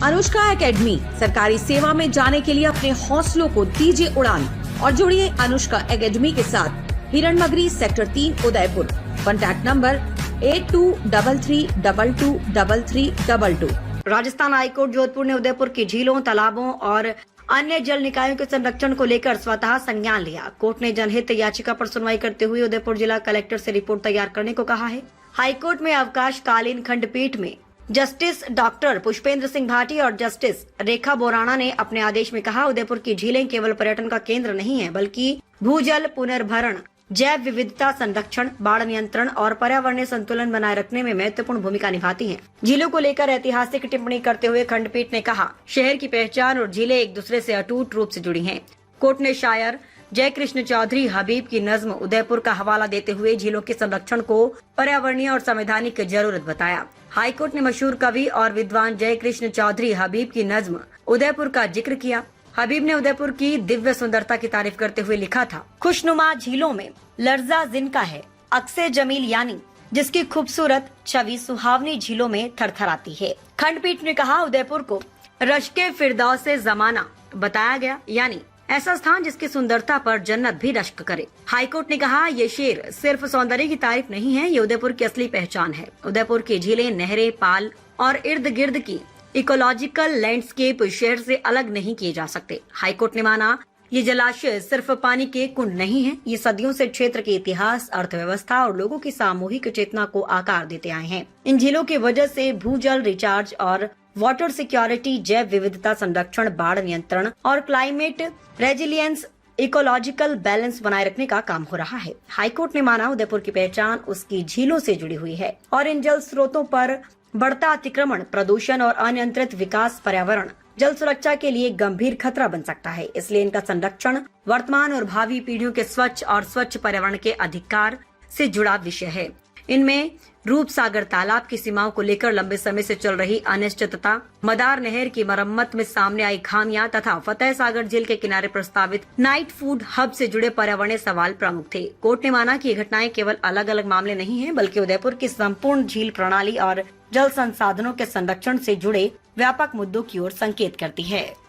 Anushka academy, सरकारी सेवा में जाने के लिए अपने हौसलों को दीजिए उड़ान और जुड़िए अनुष्का एकेडमी के साथ। Hiranmagri sector 3 Udaipur. Contact number 8233223322। Rajasthan high court Jodhpur ने उदयपुर की झीलों, तालाबों और अन्य जल निकायों के संरक्षण को लेकर स्वतः संज्ञान लिया। कोर्ट ने जनहित याचिका पर सुनवाई करते हुए उदयपुर जिला कलेक्टर से रिपोर्ट तैयार करने को कहा है। हाईकोर्ट में अवकाशकालीन खंडपीठ में जस्टिस डॉक्टर पुष्पेंद्र सिंह भाटी और जस्टिस रेखा बोराणा ने अपने आदेश में कहा, उदयपुर की झीलें केवल पर्यटन का केंद्र नहीं है, बल्कि भूजल पुनर्भरण, जैव विविधता संरक्षण, बाढ़ नियंत्रण और पर्यावरणीय संतुलन बनाए रखने में महत्वपूर्ण भूमिका निभाती हैं। झीलों को लेकर ऐतिहासिक टिप्पणी करते हुए खंडपीठ ने कहा, शहर की पहचान और झीलें एक दूसरे से अटूट रूप से जुड़ी हैं। कोर्ट ने शायर जय कृष्ण चौधरी हबीब की नज्म उदयपुर का हवाला देते हुए झीलों के संरक्षण को पर्यावरणीय और संवैधानिक जरूरत बताया। हाईकोर्ट ने मशहूर कवि और विद्वान जय कृष्ण चौधरी हबीब की नज्म उदयपुर का जिक्र किया। हबीब ने उदयपुर की दिव्य सुंदरता की तारीफ करते हुए लिखा था, खुशनुमा झीलों में लर्जा जिनका है अक्से जमील, यानी जिसकी खूबसूरत छवि सुहावनी झीलों में थरथराती है। खंडपीठ ने कहा, उदयपुर को रश्के फिरदौसे जमाना बताया गया, यानी ऐसा स्थान जिसकी सुंदरता पर जन्नत भी रश्क करे। हाईकोर्ट ने कहा, ये शेर सिर्फ सौंदर्य की तारीफ नहीं है, ये उदयपुर की असली पहचान है। उदयपुर की झीलें, नहरें, पाल और इर्द गिर्द की इकोलॉजिकल लैंडस्केप शहर से अलग नहीं किए जा सकते। हाईकोर्ट ने माना, ये जलाशय सिर्फ पानी के कुंड नहीं है, ये सदियों से क्षेत्र के इतिहास, अर्थव्यवस्था और लोगों की सामूहिक चेतना को आकार देते आए हैं। इन झीलों की वजह से भूजल रिचार्ज और वाटर सिक्योरिटी, जैव विविधता संरक्षण, बाढ़ नियंत्रण और क्लाइमेट रेजिलियंस, इकोलॉजिकल बैलेंस बनाए रखने का काम हो रहा है। हाईकोर्ट ने माना, उदयपुर की पहचान उसकी झीलों से जुड़ी हुई है और इन जल स्रोतों पर बढ़ता अतिक्रमण, प्रदूषण और अनियंत्रित विकास पर्यावरण, जल सुरक्षा के लिए गंभीर खतरा बन सकता है। इसलिए इनका संरक्षण वर्तमान और भावी पीढ़ियों के स्वच्छ और स्वच्छ पर्यावरण के अधिकार से जुड़ा विषय है। इनमें रूपसागर तालाब की सीमाओं को लेकर लंबे समय से चल रही अनिश्चितता, मदार नहर की मरम्मत में सामने आई खामियां तथा फतेह सागर झील के किनारे प्रस्तावित नाइट फूड हब से जुड़े पर्यावरणीय सवाल प्रमुख थे। कोर्ट ने माना कि ये घटनाएं केवल अलग अलग मामले नहीं हैं, बल्कि उदयपुर की संपूर्ण झील प्रणाली और जल संसाधनों के संरक्षण से जुड़े व्यापक मुद्दों की ओर संकेत करती है।